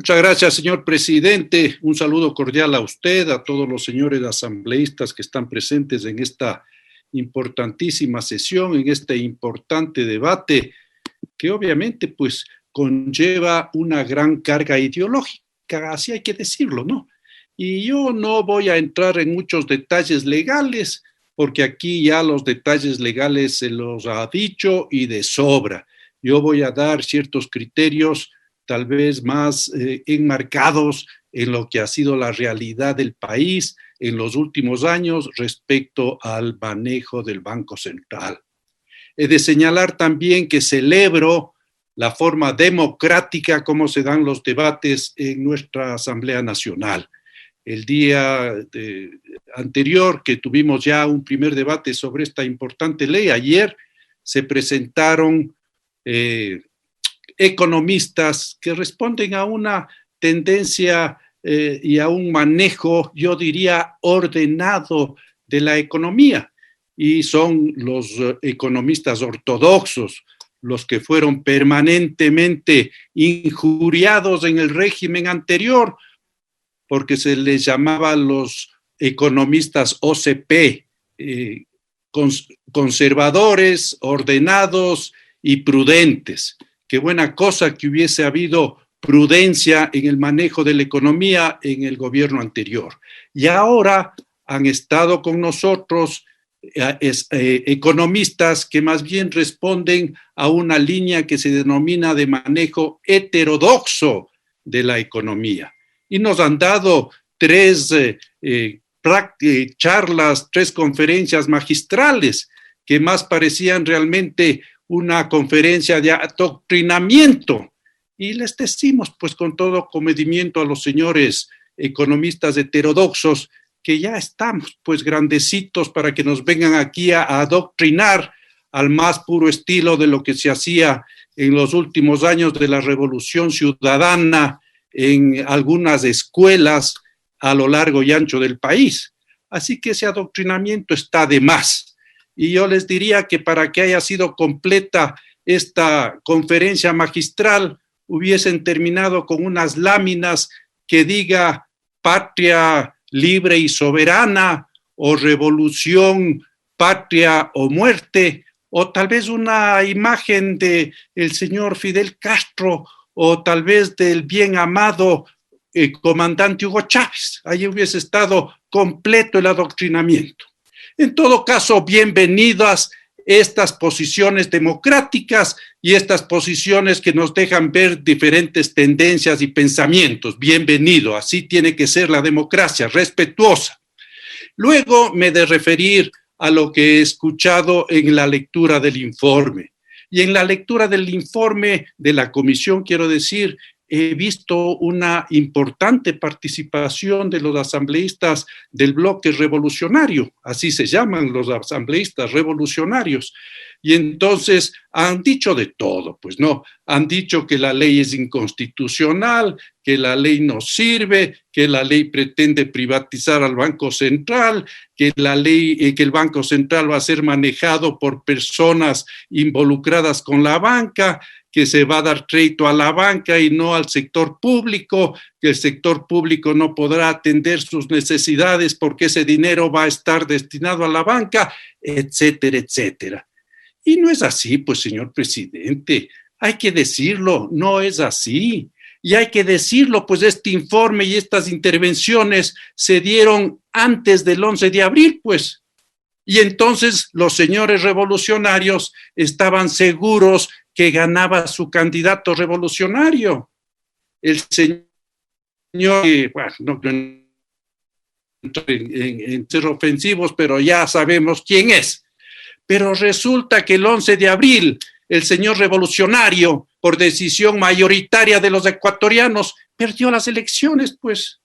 Muchas gracias, señor presidente. Un saludo cordial a usted, a todos los señores asambleístas que están presentes en esta importantísima sesión, en este importante debate, que obviamente pues conlleva una gran carga ideológica, así hay que decirlo, ¿no? Y yo no voy a entrar en muchos detalles legales, porque aquí ya los detalles legales se los ha dicho y de sobra. Yo voy a dar ciertos criterios tal vez más enmarcados en lo que ha sido la realidad del país en los últimos años respecto al manejo del Banco Central. He de señalar también que celebro la forma democrática como se dan los debates en nuestra Asamblea Nacional. El día anterior que tuvimos ya un primer debate sobre esta importante ley, ayer se presentaron economistas que responden a una tendencia y a un manejo, yo diría, ordenado de la economía. Y son los economistas ortodoxos, los que fueron permanentemente injuriados en el régimen anterior, porque se les llamaba los economistas OCP, conservadores, ordenados y prudentes. Qué buena cosa que hubiese habido prudencia en el manejo de la economía en el gobierno anterior. Y ahora han estado con nosotros economistas que más bien responden a una línea que se denomina de manejo heterodoxo de la economía. Y nos han dado tres charlas, tres conferencias magistrales que más parecían realmente una conferencia de adoctrinamiento. Y les decimos, pues con todo comedimiento a los señores economistas heterodoxos, que ya estamos pues grandecitos para que nos vengan aquí a adoctrinar al más puro estilo de lo que se hacía en los últimos años de la Revolución Ciudadana en algunas escuelas a lo largo y ancho del país. Así que ese adoctrinamiento está de más. Y yo les diría que para que haya sido completa esta conferencia magistral, hubiesen terminado con unas láminas que diga patria libre y soberana, o revolución, patria o muerte, o tal vez una imagen de el señor Fidel Castro, o tal vez del bien amado comandante Hugo Chávez. Ahí hubiese estado completo el adoctrinamiento. En todo caso, bienvenidas estas posiciones democráticas y estas posiciones que nos dejan ver diferentes tendencias y pensamientos. Bienvenido, así tiene que ser la democracia, respetuosa. Luego me he de referir a lo que he escuchado en la lectura del informe. Y en la lectura del informe de la comisión, quiero decir, he visto una importante participación de los asambleístas del bloque revolucionario, así se llaman los asambleístas revolucionarios, y entonces han dicho de todo, pues no, han dicho que la ley es inconstitucional, que la ley no sirve, que la ley pretende privatizar al Banco Central, que la ley, que el Banco Central va a ser manejado por personas involucradas con la banca, que se va a dar crédito a la banca y no al sector público, que el sector público no podrá atender sus necesidades porque ese dinero va a estar destinado a la banca, etcétera, etcétera. Y no es así, pues, señor presidente, hay que decirlo, no es así. Y hay que decirlo, pues este informe y estas intervenciones se dieron antes del 11 de abril, pues. Y entonces los señores revolucionarios estaban seguros que ganaba su candidato revolucionario. El señor, bueno, no en ser ofensivos, pero ya sabemos quién es. Pero resulta que el 11 de abril, el señor revolucionario, por decisión mayoritaria de los ecuatorianos, perdió las elecciones, pues.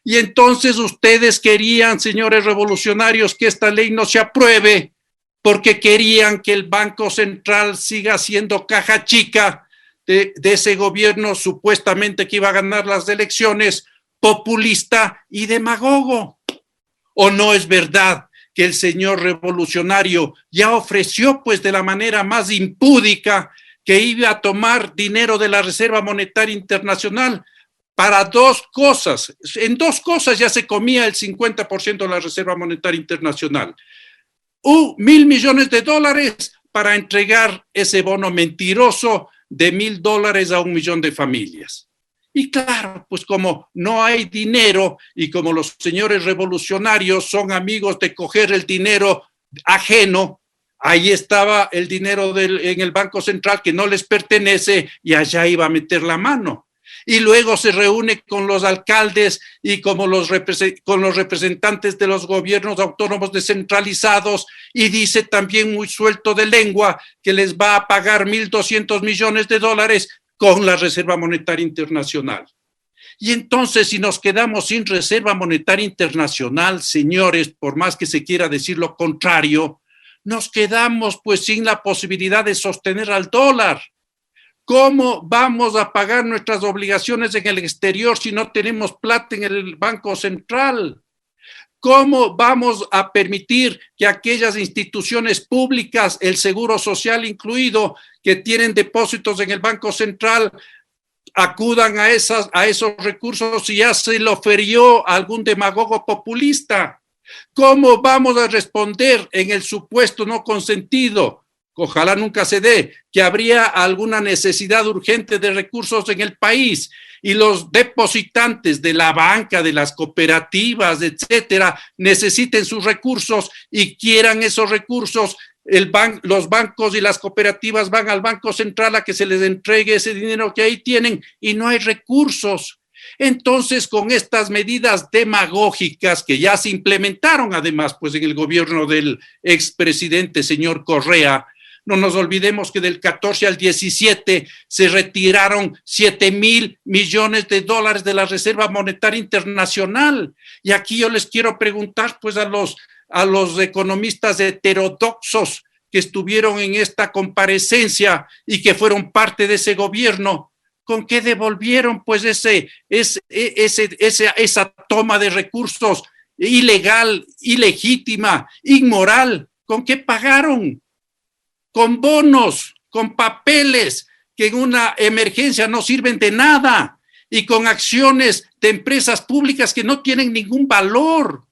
Y entonces ustedes querían, señores revolucionarios, que esta ley no se apruebe, porque querían que el Banco Central siga siendo caja chica de ese gobierno supuestamente que iba a ganar las elecciones, populista y demagogo. ¿O no es verdad que el señor revolucionario ya ofreció, pues, de la manera más impúdica, que iba a tomar dinero de la Reserva Monetaria Internacional para dos cosas. En dos cosas ya se comía el 50% de la Reserva Monetaria Internacional. 1.000 millones de dólares para entregar ese bono mentiroso de $1.000 a 1 millón de familias. Y claro, pues como no hay dinero y como los señores revolucionarios son amigos de coger el dinero ajeno, ahí estaba el dinero en el Banco Central que no les pertenece y allá iba a meter la mano. Y luego se reúne con los alcaldes y con los representantes de los gobiernos autónomos descentralizados y dice también muy suelto de lengua que les va a pagar 1.200 millones de dólares con la Reserva Monetaria Internacional. Y entonces, si nos quedamos sin Reserva Monetaria Internacional, señores, por más que se quiera decir lo contrario, nos quedamos pues sin la posibilidad de sostener al dólar. ¿Cómo vamos a pagar nuestras obligaciones en el exterior si no tenemos plata en el Banco Central? ¿Cómo vamos a permitir que aquellas instituciones públicas, el Seguro Social incluido, que tienen depósitos en el Banco Central, acudan a esos recursos si ya se lo ofreció a algún demagogo populista? ¿Cómo vamos a responder en el supuesto no consentido? Ojalá nunca se dé, que habría alguna necesidad urgente de recursos en el país y los depositantes de la banca, de las cooperativas, etcétera, necesiten sus recursos y quieran esos recursos. Los bancos y las cooperativas van al Banco Central a que se les entregue ese dinero que ahí tienen y no hay recursos. Entonces, con estas medidas demagógicas que ya se implementaron además pues en el gobierno del expresidente señor Correa, no nos olvidemos que del 14 al 17 se retiraron 7.000 millones de dólares de la Reserva Monetaria Internacional. Y aquí yo les quiero preguntar pues a los economistas heterodoxos que estuvieron en esta comparecencia y que fueron parte de ese gobierno, ¿con qué devolvieron pues esa toma de recursos ilegal, ilegítima, inmoral? ¿Con qué pagaron? Con bonos, con papeles que en una emergencia no sirven de nada y con acciones de empresas públicas que no tienen ningún valor.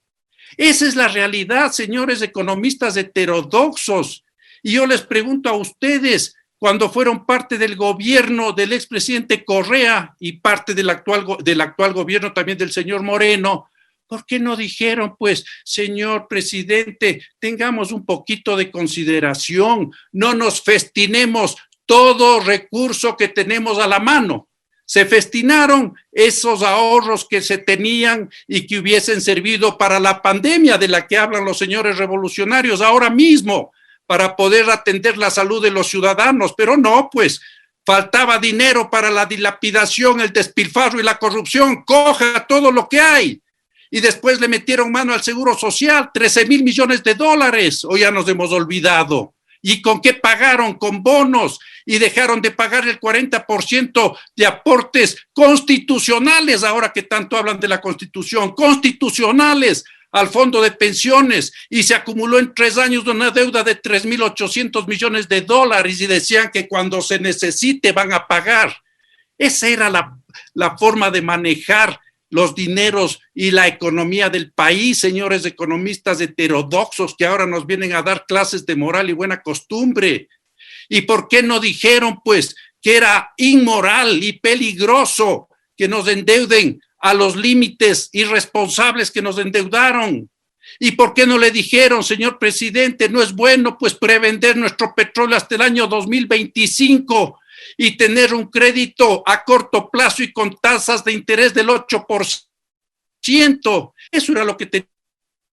Esa es la realidad, señores economistas heterodoxos. Y yo les pregunto a ustedes, cuando fueron parte del gobierno del expresidente Correa y parte del actual gobierno también del señor Moreno, ¿por qué no dijeron, pues, señor presidente, tengamos un poquito de consideración, no nos festinemos todo recurso que tenemos a la mano? Se festinaron esos ahorros que se tenían y que hubiesen servido para la pandemia de la que hablan los señores revolucionarios ahora mismo, para poder atender la salud de los ciudadanos, pero no, pues, faltaba dinero para la dilapidación, el despilfarro y la corrupción. Coja todo lo que hay. Y después le metieron mano al Seguro Social, 13.000 millones de dólares, o ya nos hemos olvidado. ¿Y con qué pagaron? Con bonos, y dejaron de pagar el 40% de aportes constitucionales, ahora que tanto hablan de la Constitución, constitucionales al fondo de pensiones, y se acumuló en 3 años una deuda de 3.800 millones de dólares, y decían que cuando se necesite van a pagar. Esa era la forma de manejar los dineros y la economía del país, señores economistas heterodoxos que ahora nos vienen a dar clases de moral y buena costumbre. ¿Y por qué no dijeron, pues, que era inmoral y peligroso que nos endeuden a los límites irresponsables que nos endeudaron? ¿Y por qué no le dijeron, señor presidente, no es bueno, pues, prevender nuestro petróleo hasta el año 2025 y tener un crédito a corto plazo y con tasas de interés del 8%? Eso era lo que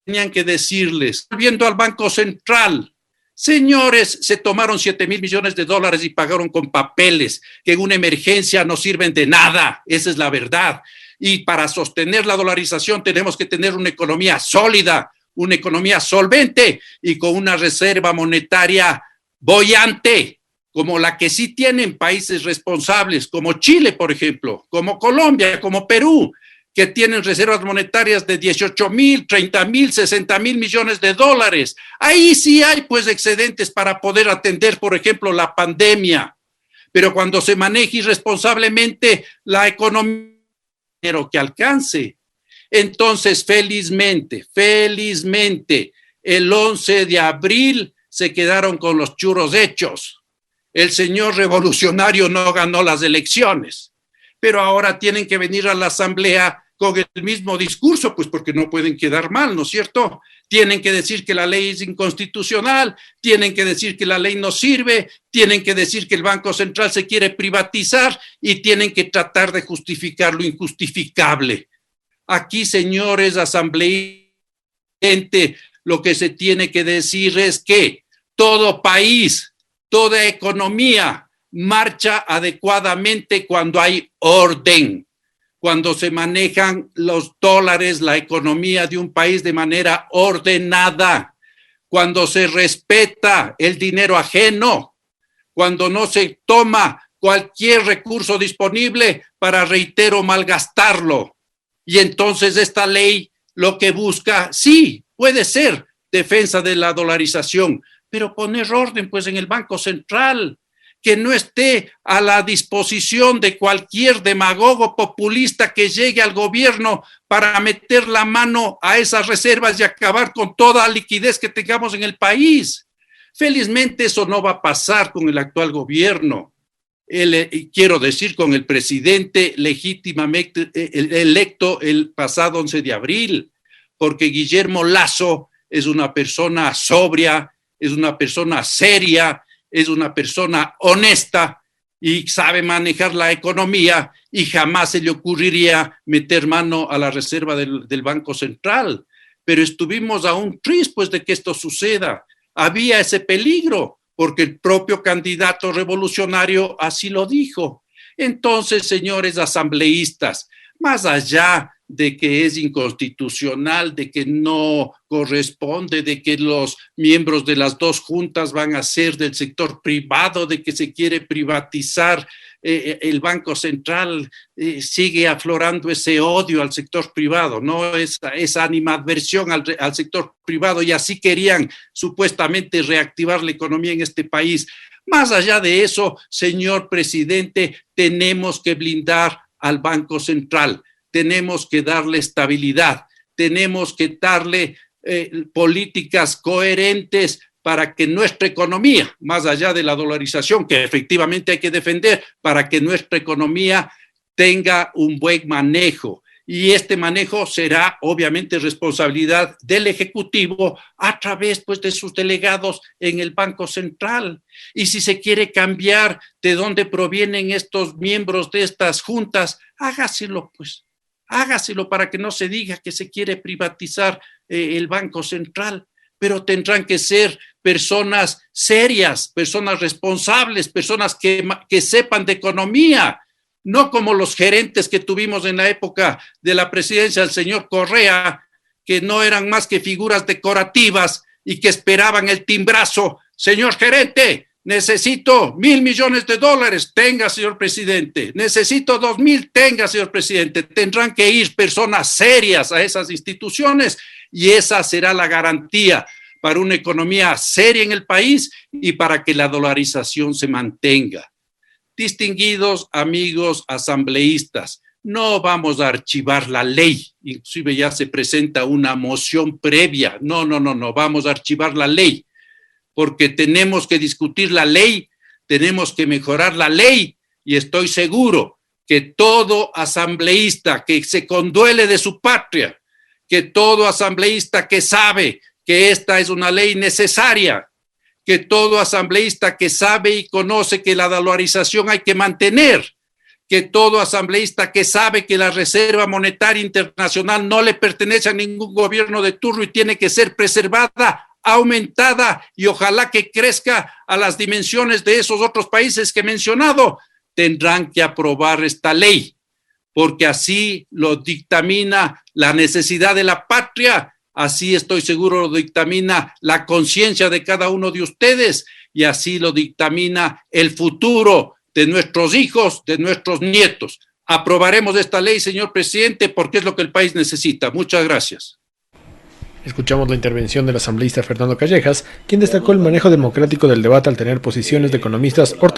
tenían que decirles. Volviendo al Banco Central, señores, se tomaron 7.000 millones de dólares y pagaron con papeles que en una emergencia no sirven de nada. Esa es la verdad. Y para sostener la dolarización tenemos que tener una economía sólida, una economía solvente y con una reserva monetaria boyante, como la que sí tienen países responsables, como Chile, por ejemplo, como Colombia, como Perú, que tienen reservas monetarias de 18.000, 30.000, 60.000 millones de dólares. Ahí sí hay pues excedentes para poder atender, por ejemplo, la pandemia. Pero cuando se maneja irresponsablemente la economía dinero que alcance. Entonces, felizmente, el 11 de abril se quedaron con los churros hechos. El señor revolucionario no ganó las elecciones, pero ahora tienen que venir a la asamblea con el mismo discurso, pues porque no pueden quedar mal, ¿no es cierto? Tienen que decir que la ley es inconstitucional, tienen que decir que la ley no sirve, tienen que decir que el Banco Central se quiere privatizar y tienen que tratar de justificar lo injustificable. Aquí, señores asambleístas, lo que se tiene que decir es que todo país, toda economía marcha adecuadamente cuando hay orden, cuando se manejan los dólares, la economía de un país de manera ordenada, cuando se respeta el dinero ajeno, cuando no se toma cualquier recurso disponible para, reitero, malgastarlo. Y entonces esta ley lo que busca, sí, puede ser defensa de la dolarización, pero poner orden pues en el Banco Central, que no esté a la disposición de cualquier demagogo populista que llegue al gobierno para meter la mano a esas reservas y acabar con toda la liquidez que tengamos en el país. Felizmente eso no va a pasar con el actual gobierno. Quiero decir, con el presidente legítimamente electo el pasado 11 de abril, porque Guillermo Lasso es una persona sobria, es una persona seria, es una persona honesta y sabe manejar la economía y jamás se le ocurriría meter mano a la reserva del Banco Central. Pero estuvimos a un tris pues de que esto suceda. Había ese peligro porque el propio candidato revolucionario así lo dijo. Entonces, señores asambleístas, más allá de que es inconstitucional, de que no corresponde, de que los miembros de las dos juntas van a ser del sector privado, de que se quiere privatizar el Banco Central, sigue aflorando ese odio al sector privado, ¿no? Esa animadversión al sector privado, y así querían supuestamente reactivar la economía en este país. Más allá de eso, señor presidente, tenemos que blindar al Banco Central. Tenemos que darle estabilidad, tenemos que darle políticas coherentes para que nuestra economía, más allá de la dolarización, que efectivamente hay que defender, para que nuestra economía tenga un buen manejo. Y este manejo será obviamente responsabilidad del Ejecutivo a través pues, de sus delegados en el Banco Central. Y si se quiere cambiar de dónde provienen estos miembros de estas juntas, hágaselo pues. Hágaselo para que no se diga que se quiere privatizar el Banco Central, pero tendrán que ser personas serias, personas responsables, personas que sepan de economía, no como los gerentes que tuvimos en la época de la presidencia del señor Correa, que no eran más que figuras decorativas y que esperaban el timbrazo. Señor gerente, necesito $1,000 millones, tenga, señor presidente. Necesito 2,000, tenga, señor presidente. Tendrán que ir personas serias a esas instituciones y esa será la garantía para una economía seria en el país y para que la dolarización se mantenga. Distinguidos amigos asambleístas, no vamos a archivar la ley, inclusive ya se presenta una moción previa. No, vamos a archivar la ley, porque tenemos que discutir la ley, tenemos que mejorar la ley, y estoy seguro que todo asambleísta que se conduele de su patria, que todo asambleísta que sabe que esta es una ley necesaria, que todo asambleísta que sabe y conoce que la dolarización hay que mantener, que todo asambleísta que sabe que la Reserva Monetaria Internacional no le pertenece a ningún gobierno de turno y tiene que ser preservada, aumentada y ojalá que crezca a las dimensiones de esos otros países que he mencionado, tendrán que aprobar esta ley, porque así lo dictamina la necesidad de la patria, así estoy seguro lo dictamina la conciencia de cada uno de ustedes y así lo dictamina el futuro de nuestros hijos, de nuestros nietos. Aprobaremos esta ley, señor presidente, porque es lo que el país necesita. Muchas gracias. Escuchamos la intervención del asambleísta Fernando Callejas, quien destacó el manejo democrático del debate al tener posiciones de economistas ortodoxos